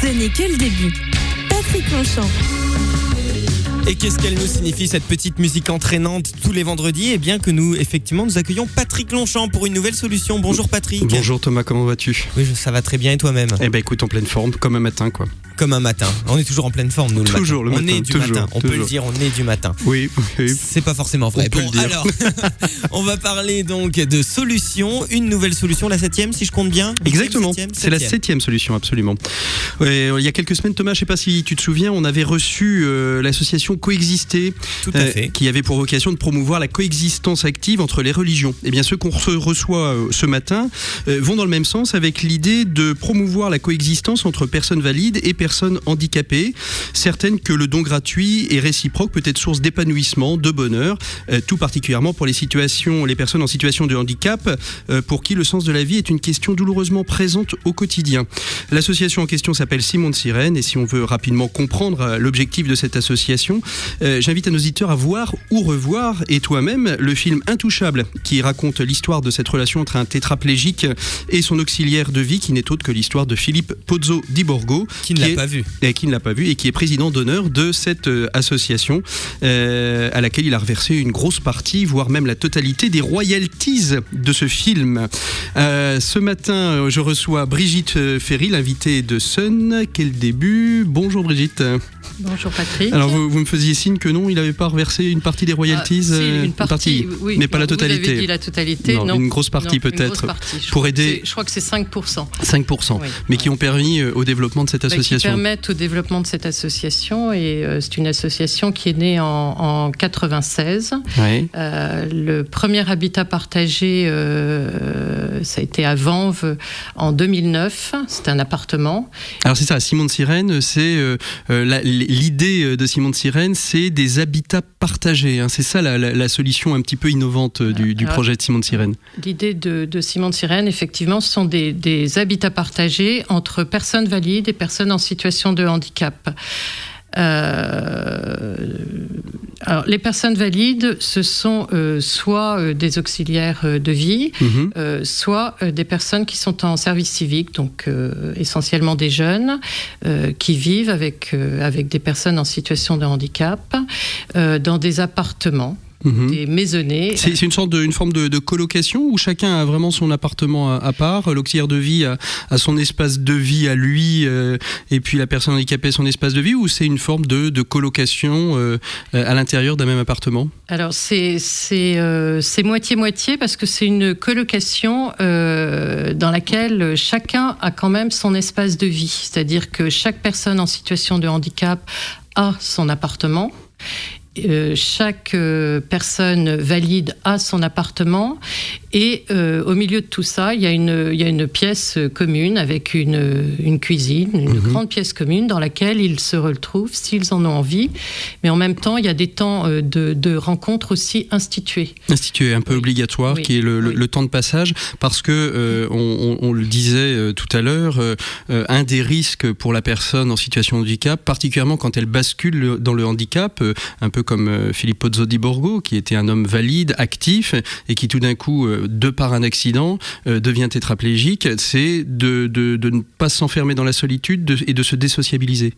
Ce n'est que le début. Patrick Longchamp. Et qu'est-ce qu'elle nous signifie, cette petite musique entraînante tous les vendredis? Eh bien que nous accueillons Patrick Longchamp pour une nouvelle solution. Bonjour Patrick. Bonjour Thomas, comment vas-tu? Oui, ça va très bien, et toi-même? Eh ben écoute, en pleine forme, comme un matin quoi. Comme un matin. On est toujours en pleine forme, nous, toujours le matin. Le matin. On est du matin. On peut le dire, on est du matin. Oui. C'est pas forcément vrai. On peut le dire. Alors, on va parler donc de solutions. Une nouvelle solution, la 7e, si je compte bien. Exactement. 7e. C'est la 7e solution, absolument. Il y a quelques semaines, Thomas, je sais pas si tu te souviens, on avait reçu l'association Coexister, tout à fait, qui avait pour vocation de promouvoir la coexistence active entre les religions. Eh bien, ceux qu'on reçoit ce matin vont dans le même sens, avec l'idée de promouvoir la coexistence entre personnes valides et personnes handicapées, certaines que le don gratuit et réciproque peut être source d'épanouissement, de bonheur, tout particulièrement pour les personnes en situation de handicap, pour qui le sens de la vie est une question douloureusement présente au quotidien. L'association en question s'appelle Simon de Sirène, et si on veut rapidement comprendre l'objectif de cette association, j'invite nos auditeurs à voir ou revoir, et toi-même, le film Intouchable, qui raconte l'histoire de cette relation entre un tétraplégique et son auxiliaire de vie, qui n'est autre que l'histoire de Philippe Pozzo di Borgo, qui ne l'a pas vu et qui est président d'honneur de cette association, à laquelle il a reversé une grosse partie, voire même la totalité des royalties de ce film. Ce matin, je reçois Brigitte Ferry, l'invitée de Sun. Quel début! Bonjour Brigitte. Bonjour Patrick. Alors vous me faisiez signe que non, il n'avait pas reversé une partie des royalties, une partie, oui, mais pas la totalité. Vous avez dit la totalité, non, une grosse partie peut-être, pour aider. Je crois que c'est 5%. 5%, oui, mais qui ont permis au dévelotement de cette association. Qui permettent au développement de cette association, et c'est une association qui est née en 96. Oui. Le premier habitat partagé, ça a été à Vanves en 2009. C'est un appartement. Alors c'est ça, Simon de Sirène, c'est l'idée de Simon de Sirène, c'est des habitats partagés. Hein. C'est ça la solution un petit peu innovante du projet de Simon de Sirène. L'idée de Simon de Sirène, effectivement, ce sont des habitats partagés entre personnes valides et personnes en situation de handicap. Alors, les personnes valides, ce sont soit des auxiliaires de vie, soit des personnes qui sont en service civique, donc essentiellement des jeunes qui vivent avec des personnes en situation de handicap dans des appartements. Des maisonnées. C'est une forme de colocation où chacun a vraiment son appartement à part. L'auxiliaire de vie a son espace de vie à lui, et puis la personne handicapée son espace de vie, ou c'est une forme de colocation à l'intérieur d'un même appartement? Alors c'est moitié-moitié, parce que c'est une colocation dans laquelle chacun a quand même son espace de vie. C'est-à-dire que chaque personne en situation de handicap a son appartement. Chaque personne valide a son appartement, et au milieu de tout ça, il y a une pièce commune avec une cuisine, une grande pièce commune dans laquelle ils se retrouvent s'ils en ont envie. Mais en même temps, il y a des temps de rencontres aussi institués. Un peu obligatoire, qui est le temps de passage, parce que on le disait tout à l'heure, un des risques pour la personne en situation de handicap, particulièrement quand elle bascule dans le handicap, un peu comme Philippe Pozzo di Borgo, qui était un homme valide, actif, et qui tout d'un coup, de par un accident, devient tétraplégique, c'est de ne pas s'enfermer dans la solitude et de se désociabiliser.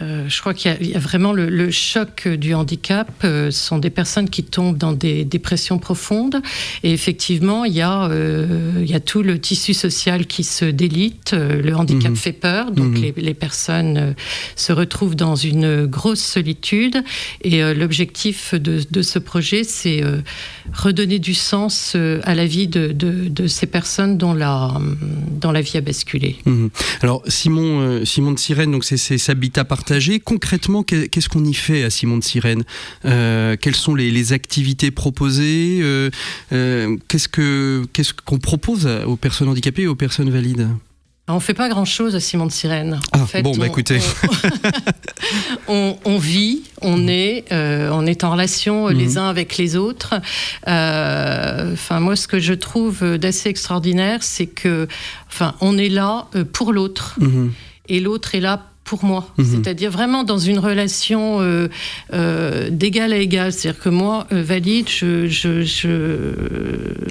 Je crois qu'il y a vraiment le choc du handicap. Ce sont des personnes qui tombent dans des dépressions profondes, et effectivement il y a tout le tissu social qui se délite. Le handicap fait peur, donc les personnes se retrouvent dans une grosse solitude, et l'objectif de ce projet, c'est redonner du sens à la vie de ces personnes dont la vie a basculé. Alors Simon de Sirène, donc c'est cet habitat partagé. Concrètement, qu'est-ce qu'on y fait à Simon de Sirène? Quelles sont les activités proposées? Qu'est-ce qu'on propose aux personnes handicapées et aux personnes valides? On ne fait pas grand-chose à Simon de Sirène. En fait, écoutez. On vit, on est en relation les uns avec les autres. Moi, ce que je trouve d'assez extraordinaire, c'est que, on est là pour l'autre. Et l'autre est là pour moi. C'est-à-dire vraiment dans une relation d'égal à égal. C'est-à-dire que moi, valide,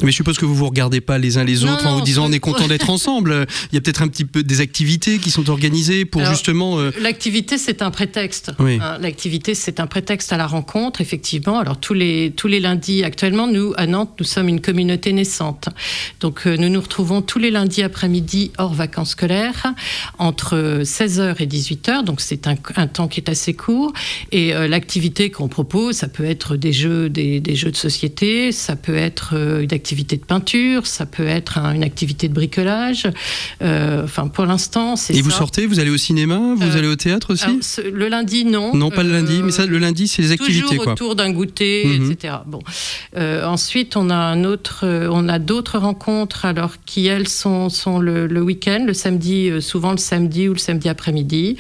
Mais je suppose que vous vous regardez pas les uns les autres en vous disant on est content d'être ensemble. Il y a peut-être un petit peu des activités qui sont organisées pour justement... L'activité, c'est un prétexte. Oui. L'activité, c'est un prétexte à la rencontre, effectivement. Alors, tous les lundis, actuellement, nous, à Nantes, nous sommes une communauté naissante. Donc, nous nous retrouvons tous les lundis après-midi, hors vacances scolaires, entre 16h et 18h. Donc, c'est un temps qui est assez court. Et l'activité qu'on propose, ça peut être des jeux de société, ça peut être une activité de peinture, ça peut être une activité de bricolage. Enfin, pour l'instant, c'est ça. Et vous sortez, vous allez au cinéma, vous allez au théâtre aussi ? Alors, le lundi, non. Non, pas le lundi, mais ça, le lundi, c'est les activités, toujours quoi. autour d'un goûter, etc. Bon. Ensuite, on a d'autres rencontres, alors qui elles sont le week-end, le samedi, souvent le samedi ou le samedi après-midi.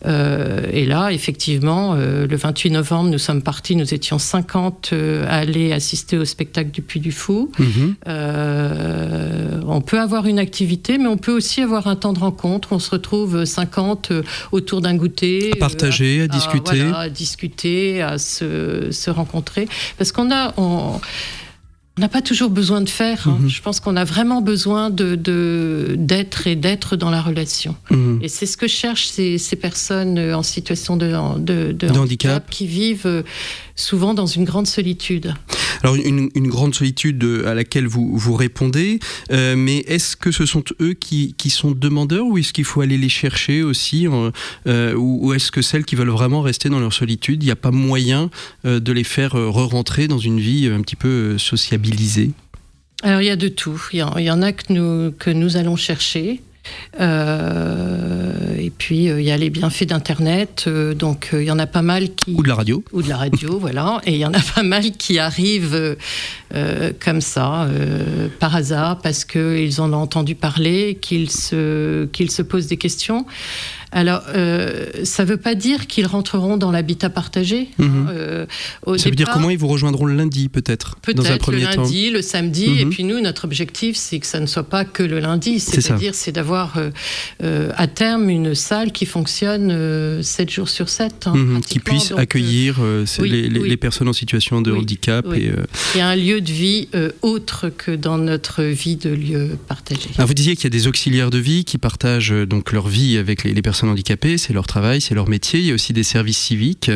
Et là, effectivement, le 28 novembre, nous sommes partis, nous étions 50 à aller assister au spectacle du Puy du Fou. On peut avoir une activité, mais on peut aussi avoir un temps de rencontre. On se retrouve 50 autour d'un goûter. À partager, à discuter. À discuter, à se rencontrer. Parce qu'on n'a pas toujours besoin de faire. Je pense qu'on a vraiment besoin d'être dans la relation. Et c'est ce que cherchent ces personnes en situation de handicap qui vivent souvent dans une grande solitude. Alors une grande solitude à laquelle vous répondez, mais est-ce que ce sont eux qui sont demandeurs ou est-ce qu'il faut aller les chercher aussi ou est-ce que celles qui veulent vraiment rester dans leur solitude, il n'y a pas moyen de les faire re-rentrer dans une vie un petit peu sociabilisée ? Alors il y a de tout. Il y en a que nous allons chercher. Et puis il y a les bienfaits d'Internet, donc il y en a pas mal qui... Ou de la radio, voilà. Et il y en a pas mal qui arrivent comme ça, par hasard, parce qu'ils en ont entendu parler, qu'ils se posent des questions. Alors, ça ne veut pas dire qu'ils rentreront dans l'habitat partagé. Ça veut dire comment ils vous rejoindront le lundi, peut-être dans un premier le lundi, le samedi. Et puis nous, notre objectif, c'est que ça ne soit pas que le lundi. C'est-à-dire, c'est d'avoir à terme une salle qui fonctionne 7 jours sur 7. Qui puisse accueillir les personnes en situation de handicap. Il y a un lieu de vie autre que dans notre vie de lieu partagé. Alors vous disiez qu'il y a des auxiliaires de vie qui partagent donc leur vie avec les personnes handicapées, c'est leur travail, c'est leur métier. Il y a aussi des services civiques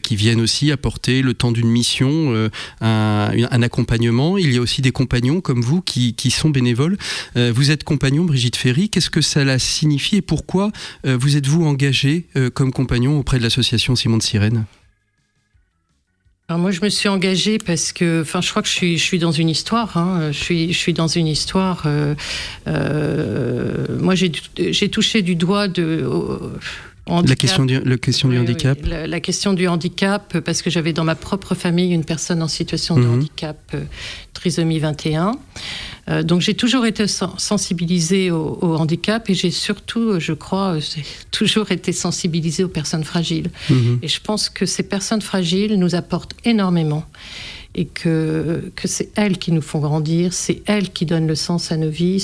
qui viennent aussi apporter le temps d'une mission, un accompagnement. Il y a aussi des compagnons comme vous qui sont bénévoles. Vous êtes compagnon, Brigitte Ferry. Qu'est-ce que cela signifie et pourquoi vous êtes-vous engagée comme compagnon auprès de l'association Simon de Sirène ? Alors moi, je me suis engagée parce que, je crois que je suis dans une histoire. Je suis dans une histoire. Moi, j'ai touché du doigt la question du handicap. La question du handicap, parce que j'avais dans ma propre famille une personne en situation de handicap, trisomie 21. Donc j'ai toujours été sensibilisée au handicap et j'ai surtout, je crois, toujours été sensibilisée aux personnes fragiles. Et je pense que ces personnes fragiles nous apportent énormément. Et que c'est elles qui nous font grandir, c'est elles qui donnent le sens à nos vies,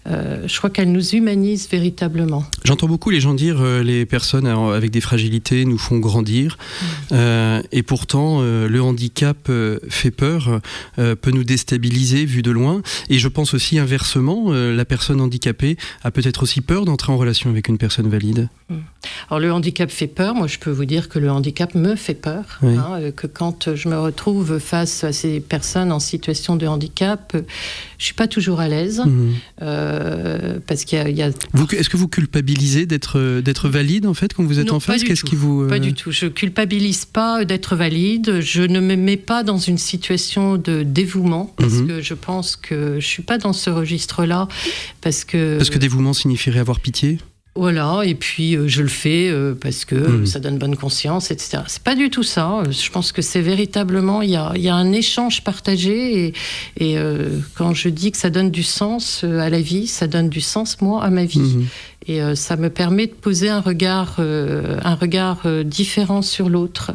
je crois qu'elles nous humanisent véritablement. J'entends beaucoup les gens dire les personnes avec des fragilités nous font grandir, et pourtant le handicap fait peur, peut nous déstabiliser vu de loin, et je pense aussi inversement, la personne handicapée a peut-être aussi peur d'entrer en relation avec une personne valide. Alors le handicap fait peur, moi je peux vous dire que le handicap me fait peur, que quand je me retrouve face à ces personnes en situation de handicap, je suis pas toujours à l'aise, parce qu'il y a... Est-ce que vous culpabilisez d'être valide en fait quand vous êtes en face ? Pas du tout. Je culpabilise pas d'être valide. Je ne me mets pas dans une situation de dévouement parce que je pense que je suis pas dans ce registre-là parce que dévouement signifierait avoir pitié. Voilà, et puis je le fais parce que ça donne bonne conscience, etc. C'est pas du tout ça. Je pense que c'est véritablement, il y a un échange partagé et quand je dis que ça donne du sens à la vie, ça donne du sens, moi, à ma vie. Et ça me permet de poser un regard différent sur l'autre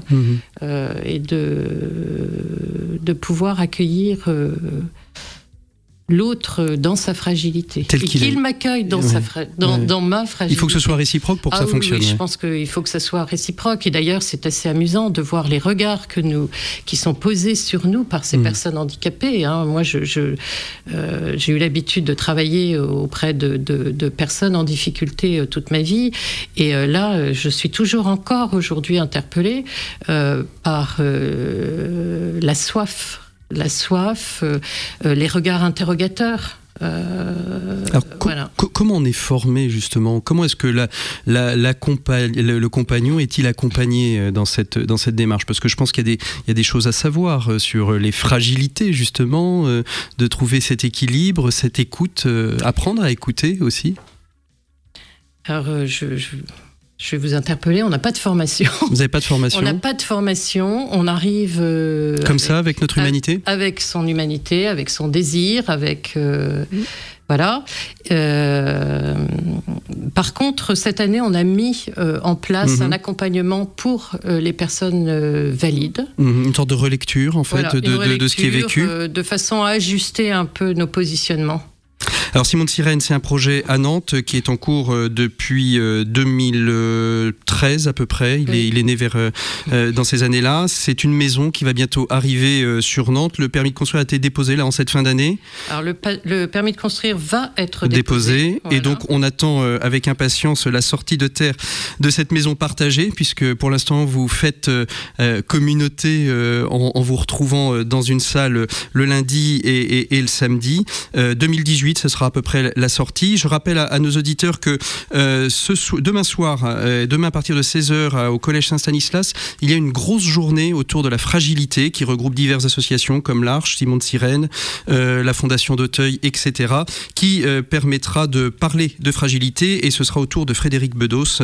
et de pouvoir accueillir l'autre dans sa fragilité. Tel et qu'il m'accueille dans, dans ma fragilité. Il faut que ce soit réciproque pour que ça fonctionne. Oui, je pense qu'il faut que ça soit réciproque. Et d'ailleurs, c'est assez amusant de voir les regards qui sont posés sur nous par ces personnes handicapées. Moi, j'ai eu l'habitude de travailler auprès de personnes en difficulté toute ma vie. Et là, je suis toujours encore aujourd'hui interpellée par la soif, les regards interrogateurs. Alors, voilà. Comment on est formé justement ? Comment est-ce que le compagnon est-il accompagné dans cette démarche ? Parce que je pense qu'il y a des choses à savoir sur les fragilités justement, de trouver cet équilibre, cette écoute, apprendre à écouter aussi. Alors je vais vous interpeller, on n'a pas de formation. Vous n'avez pas de formation ? On n'a pas de formation, on arrive... Comme ça, avec notre humanité ? Avec son humanité, avec son désir, avec... Voilà. Par contre, cette année, on a mis en place un accompagnement pour les personnes valides. Une sorte de relecture, en fait, voilà, de ce qui est vécu. De façon à ajuster un peu nos positionnements. Alors Simon de Sirène, c'est un projet à Nantes qui est en cours depuis 2013 à peu près. Il est né dans ces années-là. C'est une maison qui va bientôt arriver sur Nantes. Le permis de construire a été déposé là en cette fin d'année. Alors le permis de construire va être déposé. Voilà. Et donc on attend avec impatience la sortie de terre de cette maison partagée, puisque pour l'instant vous faites communauté en vous retrouvant dans une salle le lundi et le samedi. 2018, ce sera à peu près la sortie. Je rappelle à nos auditeurs que demain soir, demain à partir de 16h au Collège Saint-Stanislas, il y a une grosse journée autour de la fragilité qui regroupe diverses associations comme l'Arche, Simon de Sirène, la Fondation d'Auteuil, etc., qui permettra de parler de fragilité, et ce sera autour de Frédéric Bedos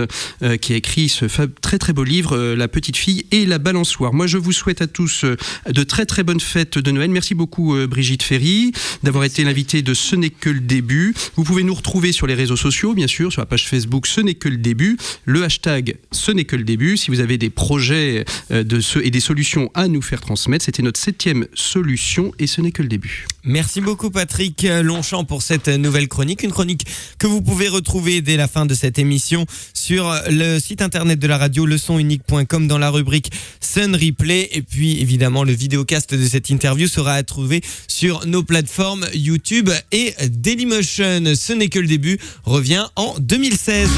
qui a écrit ce très très beau livre, La petite fille et la balançoire. Moi je vous souhaite à tous de très très bonnes fêtes de Noël. Merci beaucoup Brigitte Ferry d'avoir été l'invitée de Ce n'est que le début. Vous pouvez nous retrouver sur les réseaux sociaux, bien sûr, sur la page Facebook Ce n'est que le début, le hashtag Ce n'est que le début. Si vous avez des projets et des solutions à nous faire transmettre, c'était notre 7e solution et ce n'est que le début. Merci beaucoup Patrick Longchamp pour cette nouvelle chronique, une chronique que vous pouvez retrouver dès la fin de cette émission sur le site internet de la radio lesonunique.com dans la rubrique Sun Replay, et puis évidemment le vidéocast de cette interview sera à trouver sur nos plateformes YouTube et Dailymotion. Ce n'est que le début revient en 2016.